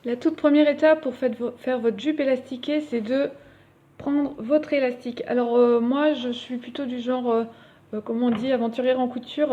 La toute première étape pour faire votre jupe élastiquée, c'est de prendre votre élastique. Alors moi, je suis plutôt du genre, comment on dit, aventurière en couture,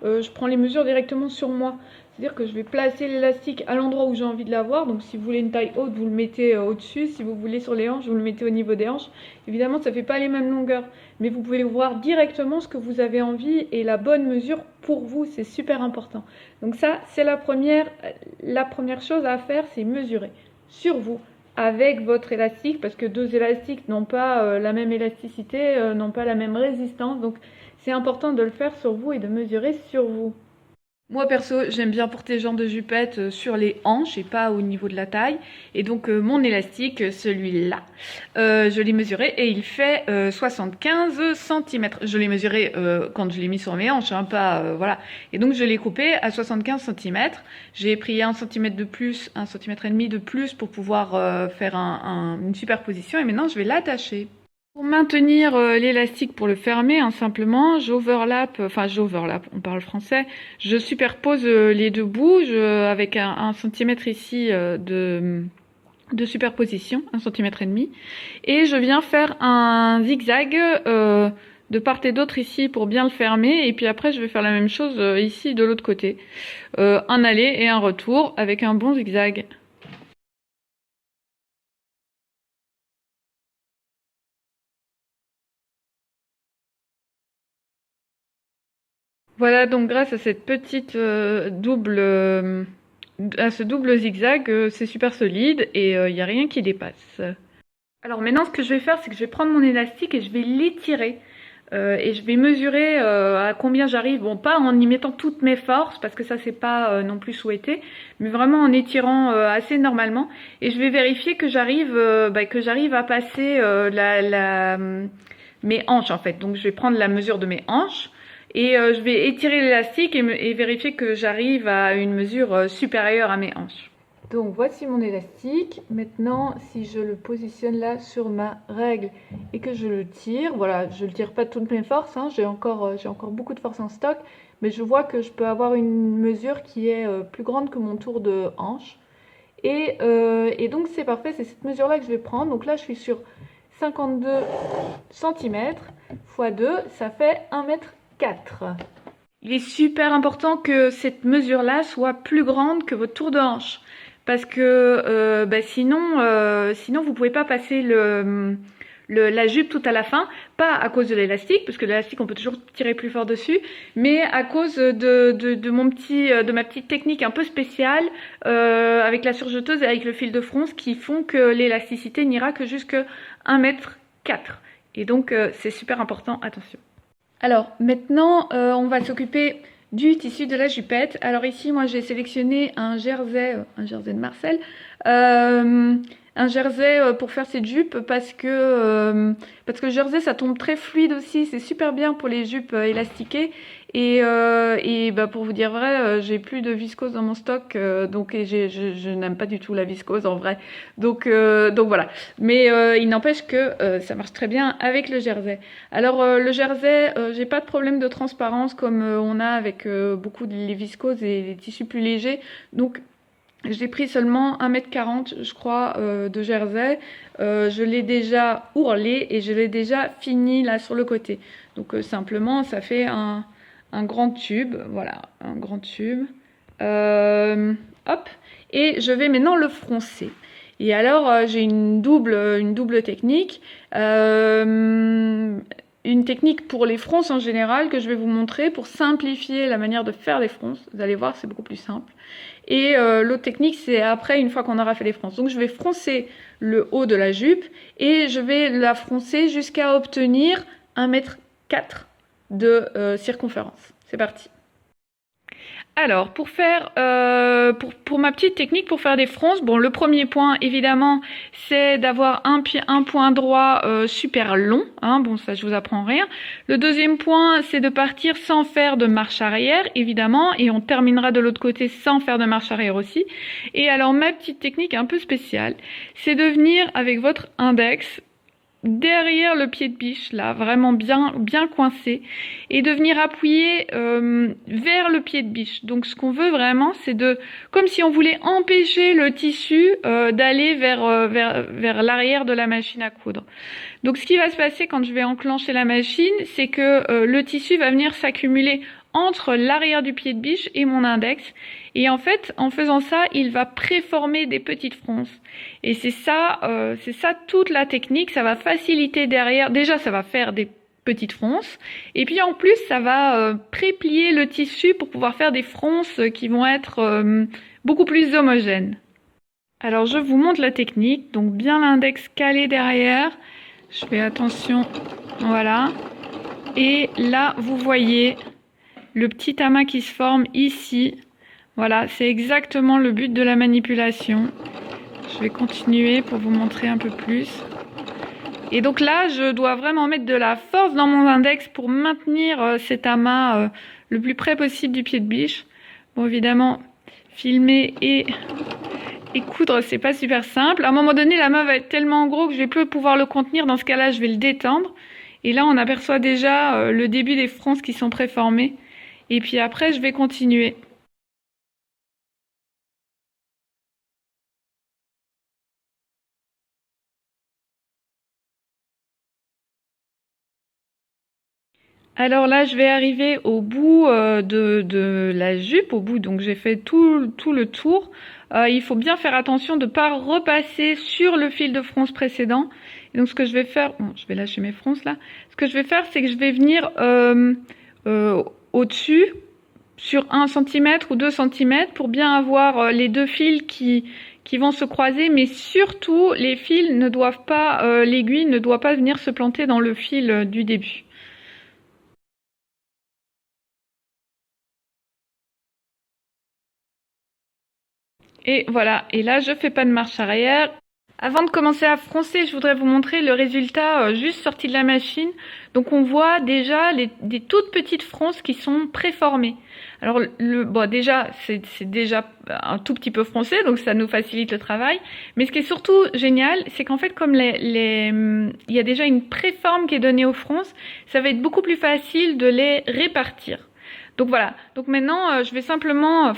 je prends les mesures directement sur moi. C'est-à-dire que je vais placer l'élastique à l'endroit où j'ai envie de l'avoir. Donc si vous voulez une taille haute, vous le mettez au-dessus. Si vous voulez sur les hanches, vous le mettez au niveau des hanches. Évidemment, ça ne fait pas les mêmes longueurs. Mais vous pouvez voir directement ce que vous avez envie et la bonne mesure pour vous. C'est super important. Donc ça, c'est la première chose à faire, c'est mesurer sur vous avec votre élastique, parce que deux élastiques n'ont pas la même élasticité, n'ont pas la même résistance. Donc c'est important de le faire sur vous et de mesurer sur vous. Moi perso, j'aime bien porter ce genre de jupette sur les hanches et pas au niveau de la taille. Et donc mon élastique, celui-là, je l'ai mesuré et il fait 75 cm. Je l'ai mesuré quand je l'ai mis sur mes hanches, hein, pas voilà. Et donc je l'ai coupé à 75 cm. J'ai pris 1 cm de plus, 1,5 cm de plus pour pouvoir faire une superposition. Et maintenant je vais l'attacher. Pour maintenir l'élastique, pour le fermer, hein, simplement, j'overlap, on parle français, je superpose les deux bouts avec 1 cm ici de superposition, 1,5 cm, et je viens faire un zigzag de part et d'autre ici pour bien le fermer, et puis après je vais faire la même chose ici de l'autre côté. Un aller et un retour avec un bon zigzag. Voilà, donc grâce à cette petite à ce double zigzag, c'est super solide et il n'y a rien qui dépasse. Alors maintenant, ce que je vais faire, c'est que je vais prendre mon élastique et je vais l'étirer. Et je vais mesurer à combien j'arrive. Bon, pas en y mettant toutes mes forces, parce que ça, c'est pas non plus souhaité, mais vraiment en étirant assez normalement. Et je vais vérifier que j'arrive à passer mes hanches, en fait. Donc, je vais prendre la mesure de mes hanches. Et je vais étirer l'élastique et vérifier que j'arrive à une mesure supérieure à mes hanches. Donc voici mon élastique. Maintenant, si je le positionne là sur ma règle et que je le tire, voilà, je le tire pas de toutes mes forces, hein, j'ai encore beaucoup de force en stock, mais je vois que je peux avoir une mesure qui est plus grande que mon tour de hanche. Et donc c'est parfait, c'est cette mesure-là que je vais prendre. Donc là, je suis sur 52 cm x 2, ça fait 1,4 m. Il est super important que cette mesure-là soit plus grande que votre tour de hanche. Parce que sinon vous pouvez pas passer la jupe tout à la fin, pas à cause de l'élastique, parce que l'élastique on peut toujours tirer plus fort dessus, mais à cause de ma petite technique un peu spéciale avec la surjeteuse et avec le fil de fronce qui font que l'élasticité n'ira que jusqu'à 1,4 m. Et donc c'est super important, attention. Alors maintenant on va s'occuper du tissu de la jupette. Alors ici moi j'ai sélectionné un jersey de Marcel, un jersey pour faire cette jupe parce que le jersey ça tombe très fluide aussi, c'est super bien pour les jupes élastiquées et pour vous dire vrai, j'ai plus de viscose dans mon stock, donc je n'aime pas du tout la viscose en vrai, donc voilà. Mais il n'empêche que ça marche très bien avec le jersey. Alors le jersey, j'ai pas de problème de transparence comme on a avec beaucoup de les viscoses et les tissus plus légers, donc j'ai pris seulement 1,40 m je crois de jersey. Je l'ai déjà ourlé et je l'ai déjà fini là sur le côté. Donc simplement ça fait un grand tube, voilà, un grand tube. Hop, et je vais maintenant le froncer. Et alors j'ai une double technique. Une technique pour les fronces en général que je vais vous montrer pour simplifier la manière de faire les fronces. Vous allez voir, c'est beaucoup plus simple. Et l'autre technique, c'est après, une fois qu'on aura fait les fronces. Donc je vais froncer le haut de la jupe et je vais la froncer jusqu'à obtenir 1,4 m de circonférence. C'est parti. Alors, pour ma petite technique pour faire des fronces, bon, le premier point, évidemment, c'est d'avoir un point droit super long. Hein, bon, ça, je vous apprends rien. Le deuxième point, c'est de partir sans faire de marche arrière, évidemment, et on terminera de l'autre côté sans faire de marche arrière aussi. Et alors, ma petite technique un peu spéciale, c'est de venir avec votre index derrière le pied de biche, là, vraiment bien coincé, et de venir appuyer vers le pied de biche. Donc ce qu'on veut vraiment, c'est comme si on voulait empêcher le tissu d'aller vers l'arrière de la machine à coudre. Donc ce qui va se passer quand je vais enclencher la machine, c'est que le tissu va venir s'accumuler entre l'arrière du pied de biche et mon index. Et en fait, en faisant ça, il va préformer des petites fronces. Et c'est ça toute la technique. Ça va faciliter derrière. Déjà, ça va faire des petites fronces. Et puis en plus, ça va préplier le tissu pour pouvoir faire des fronces qui vont être beaucoup plus homogènes. Alors, je vous montre la technique. Donc, bien l'index calé derrière. Je fais attention. Voilà. Et là, vous voyez le petit amas qui se forme ici. Voilà, c'est exactement le but de la manipulation. Je vais continuer pour vous montrer un peu plus. Et donc là, je dois vraiment mettre de la force dans mon index pour maintenir cet amas le plus près possible du pied de biche. Bon, évidemment, filmer et coudre, c'est pas super simple. À un moment donné, l'amas va être tellement gros que je vais plus pouvoir le contenir. Dans ce cas-là, je vais le détendre. Et là, on aperçoit déjà le début des fronces qui sont préformées. Et puis après, je vais continuer. Alors là, je vais arriver au bout de la jupe, au bout, donc j'ai fait tout le tour. Il faut bien faire attention de ne pas repasser sur le fil de fronce précédent. Et donc ce que je vais faire, bon, je vais lâcher mes fronces là. Ce que je vais faire, c'est que je vais venir au-dessus, sur 1 cm ou 2 cm, pour bien avoir les deux fils qui vont se croiser, mais surtout les fils ne doivent pas, l'aiguille ne doit pas venir se planter dans le fil du début. Et voilà, et là je fais pas de marche arrière. Avant de commencer à froncer, je voudrais vous montrer le résultat juste sorti de la machine. Donc on voit déjà des toutes petites fronces qui sont préformées. Alors bon, déjà c'est déjà un tout petit peu froncé, donc ça nous facilite le travail. Mais ce qui est surtout génial, c'est qu'en fait comme il y a déjà une préforme qui est donnée aux fronces, ça va être beaucoup plus facile de les répartir. Donc voilà, donc maintenant je vais simplement,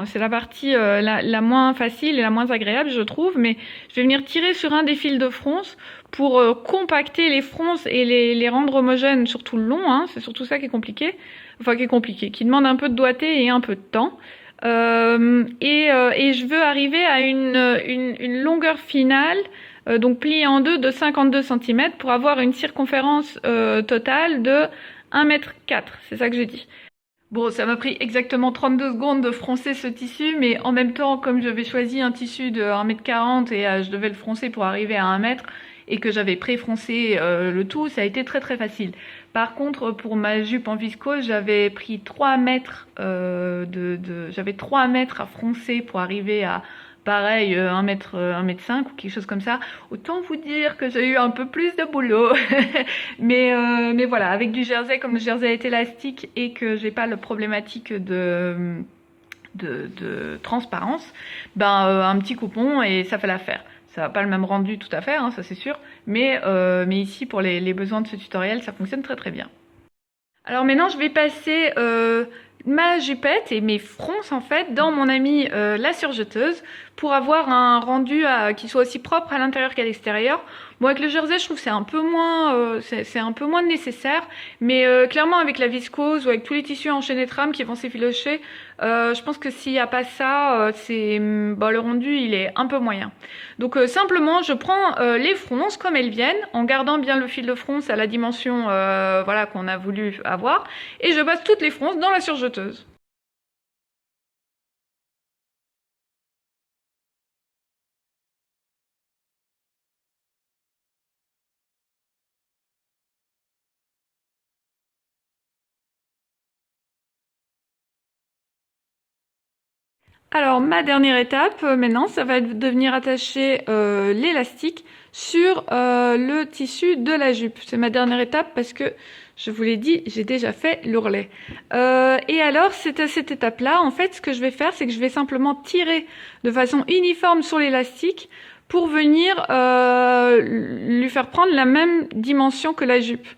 c'est la partie la moins facile et la moins agréable je trouve, mais je vais venir tirer sur un des fils de fronce pour compacter les fronces et les rendre homogènes sur tout le long, hein, c'est surtout ça qui est compliqué, qui demande un peu de doigté et un peu de temps. Et je veux arriver à une longueur finale, donc pliée en deux de 52 cm pour avoir une circonférence totale de 1,4 m, c'est ça que j'ai dit. Bon, ça m'a pris exactement 32 secondes de froncer ce tissu, mais en même temps, comme j'avais choisi un tissu de 1,40 m et je devais le froncer pour arriver à 1 m, et que j'avais pré-froncé le tout, ça a été très très facile. Par contre, pour ma jupe en viscose, j'avais pris 3 mètres j'avais 3 mètres à froncer pour arriver à pareil 1 m 5 ou quelque chose comme ça. Autant vous dire que j'ai eu un peu plus de boulot. mais voilà, avec du jersey, comme le jersey est élastique et que j'ai pas la problématique de transparence, un petit coupon et ça fait l'affaire. Ça n'a pas le même rendu tout à fait, hein, ça c'est sûr, mais ici pour les besoins de ce tutoriel, ça fonctionne très très bien. Alors maintenant je vais passer ma jupette et mes fronces en fait dans mon amie la surjeteuse pour avoir un rendu qui soit aussi propre à l'intérieur qu'à l'extérieur. Bon, avec le jersey je trouve que c'est un peu moins nécessaire, mais clairement avec la viscose ou avec tous les tissus enchaînés trame qui vont s'effilocher, je pense que s'il n'y a pas ça, le rendu il est un peu moyen. Donc simplement je prends les fronces comme elles viennent en gardant bien le fil de fronce à la dimension voilà, qu'on a voulu avoir, et je passe toutes les fronces dans la surjeteuse. Alors ma dernière étape maintenant, ça va être de venir attacher l'élastique sur le tissu de la jupe. C'est ma dernière étape parce que je vous l'ai dit, j'ai déjà fait l'ourlet. Et alors c'est à cette étape-là, en fait, ce que je vais faire, c'est que je vais simplement tirer de façon uniforme sur l'élastique pour venir lui faire prendre la même dimension que la jupe.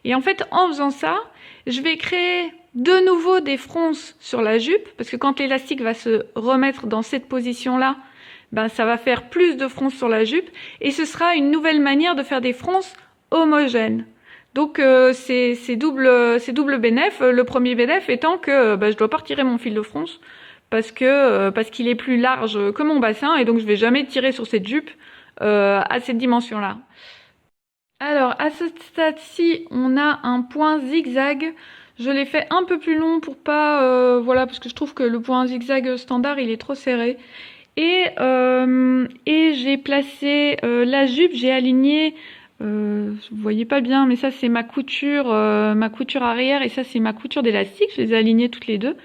Et en fait, en faisant ça, je vais créer de nouveau des fronces sur la jupe, parce que quand l'élastique va se remettre dans cette position-là, ben, ça va faire plus de fronces sur la jupe, et ce sera une nouvelle manière de faire des fronces homogènes. Donc c'est double bénéf. Le premier bénéf étant que je dois pas retirer mon fil de fronce parce qu'il est plus large que mon bassin et donc je vais jamais tirer sur cette jupe à cette dimension-là. Alors à ce stade-ci, on a un point zigzag. Je l'ai fait un peu plus long pour pas voilà, parce que je trouve que le point zigzag standard il est trop serré. Et j'ai placé la jupe, j'ai aligné. Vous voyez pas bien, mais ça c'est ma couture arrière et ça c'est ma couture d'élastique. Je les ai alignées toutes les deux.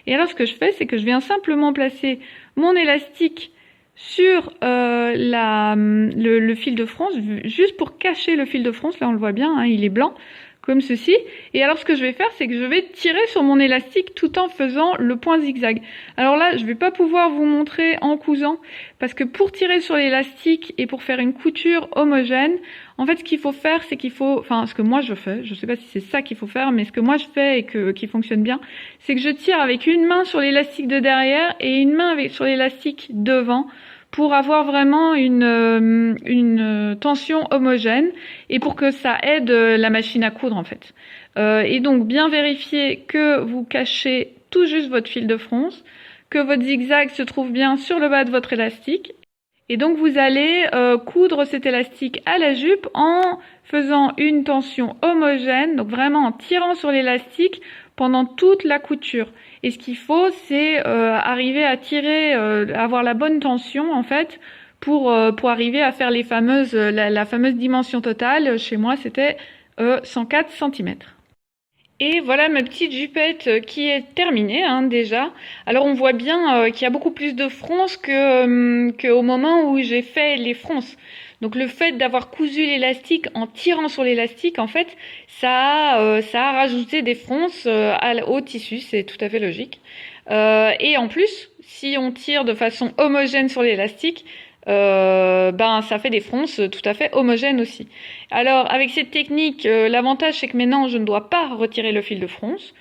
Et alors ce que je fais, c'est que je viens simplement placer mon élastique sur le fil de fronce, juste pour cacher le fil de fronce. Là on le voit bien, hein, il est blanc, comme ceci. Et alors ce que je vais faire, c'est que je vais tirer sur mon élastique tout en faisant le point zigzag. Alors là, je vais pas pouvoir vous montrer en cousant, parce que pour tirer sur l'élastique et pour faire une couture homogène, en fait ce qu'il faut faire, c'est qu'il faut, enfin ce que moi je fais, je sais pas si c'est ça qu'il faut faire, mais ce que moi je fais et qui fonctionne bien, c'est que je tire avec une main sur l'élastique de derrière et une main sur l'élastique devant, pour avoir vraiment une tension homogène et pour que ça aide la machine à coudre en fait. Et donc bien vérifier que vous cachez tout juste votre fil de fronce, que votre zigzag se trouve bien sur le bas de votre élastique. Et donc vous allez coudre cet élastique à la jupe en faisant une tension homogène, donc vraiment en tirant sur l'élastique pendant toute la couture. Et ce qu'il faut, c'est arriver à tirer, avoir la bonne tension en fait, pour arriver à faire la fameuse dimension totale. Chez moi, c'était 104 cm. Et voilà ma petite jupette qui est terminée hein, déjà. Alors on voit bien qu'il y a beaucoup plus de fronces qu'au moment où j'ai fait les fronces. Donc le fait d'avoir cousu l'élastique en tirant sur l'élastique, en fait, ça a rajouté des fronces au tissu, c'est tout à fait logique. Et en plus, si on tire de façon homogène sur l'élastique, ça fait des fronces tout à fait homogènes aussi. Alors avec cette technique, l'avantage c'est que maintenant je ne dois pas retirer le fil de fronce,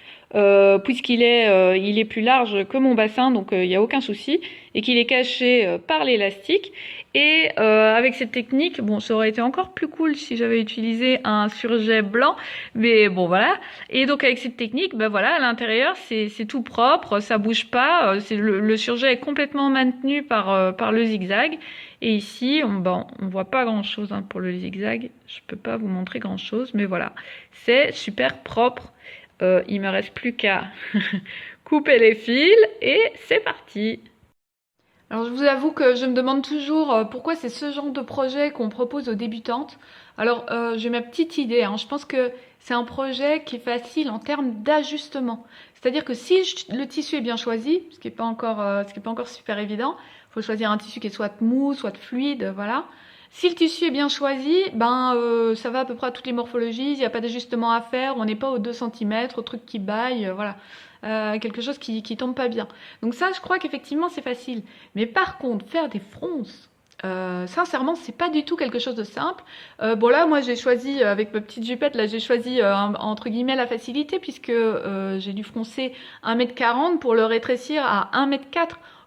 puisqu'il est plus large que mon bassin, donc il n'y a aucun souci, et qu'il est caché par l'élastique. Et avec cette technique, bon, ça aurait été encore plus cool si j'avais utilisé un surjet blanc, mais bon voilà. Et donc avec cette technique, voilà, à l'intérieur c'est tout propre, ça bouge pas, le surjet est complètement maintenu par le zigzag. Et ici, on voit pas grand chose hein, pour le zigzag, je peux pas vous montrer grand chose, mais voilà, c'est super propre. Il me reste plus qu'à couper les fils et c'est parti. Alors je vous avoue que je me demande toujours pourquoi c'est ce genre de projet qu'on propose aux débutantes. Alors j'ai ma petite idée, hein. Je pense que c'est un projet qui est facile en termes d'ajustement. C'est-à-dire que si le tissu est bien choisi, ce qui est pas encore super évident, il faut choisir un tissu qui est soit mou, soit fluide, voilà. Si le tissu est bien choisi, ça va à peu près à toutes les morphologies, il n'y a pas d'ajustement à faire, on n'est pas aux 2 cm, au truc qui baille, voilà. Quelque chose qui tombe pas bien. Donc ça, je crois qu'effectivement, c'est facile. Mais par contre, faire des fronces, sincèrement, c'est pas du tout quelque chose de simple. Bon là, moi, j'ai choisi, avec ma petite jupette, là, j'ai choisi, entre guillemets, la facilité, puisque j'ai dû froncer 1,40 m pour le rétrécir à 1,4 m.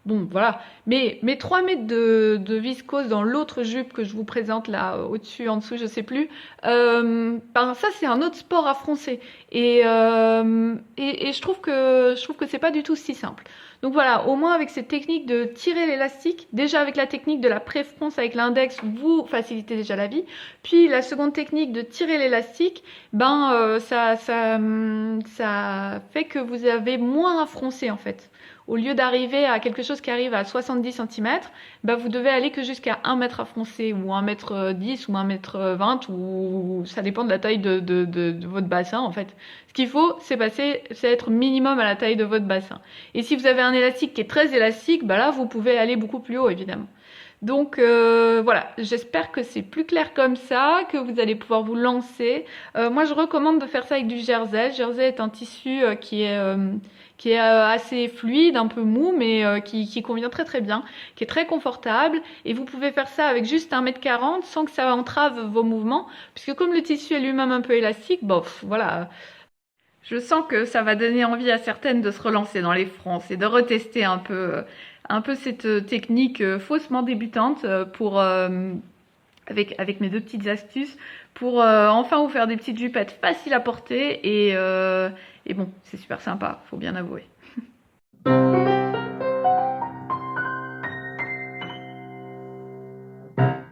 Bon, voilà. Mais mes 3 mètres de viscose dans l'autre jupe que je vous présente là, au-dessus, en dessous, je sais plus, ça c'est un autre sport à froncer. Et je trouve que c'est pas du tout si simple. Donc voilà, au moins avec cette technique de tirer l'élastique, déjà avec la technique de la pré-fronce avec l'index, vous facilitez déjà la vie. Puis la seconde technique de tirer l'élastique, ça fait que vous avez moins à froncer en fait. Au lieu d'arriver à quelque chose qui arrive à 70 cm, vous devez aller que jusqu'à 1 mètre à froncer, ou 1,10 m ou 1,20 m, ou ça dépend de la taille de votre bassin en fait. Ce qu'il faut, c'est être minimum à la taille de votre bassin. Et si vous avez un élastique qui est très élastique, là vous pouvez aller beaucoup plus haut évidemment. Donc voilà, j'espère que c'est plus clair comme ça, que vous allez pouvoir vous lancer. Moi je recommande de faire ça avec du jersey. Le jersey est un tissu qui est assez fluide, un peu mou, mais qui convient très très bien, qui est très confortable. Et vous pouvez faire ça avec juste 1,40 m sans que ça entrave vos mouvements, puisque comme le tissu est lui-même un peu élastique, bof, voilà. Je sens que ça va donner envie à certaines de se relancer dans les fronces et de retester un peu cette technique faussement débutante pour avec mes deux petites astuces pour enfin vous faire des petites jupettes faciles à porter et bon, c'est super sympa, faut bien avouer.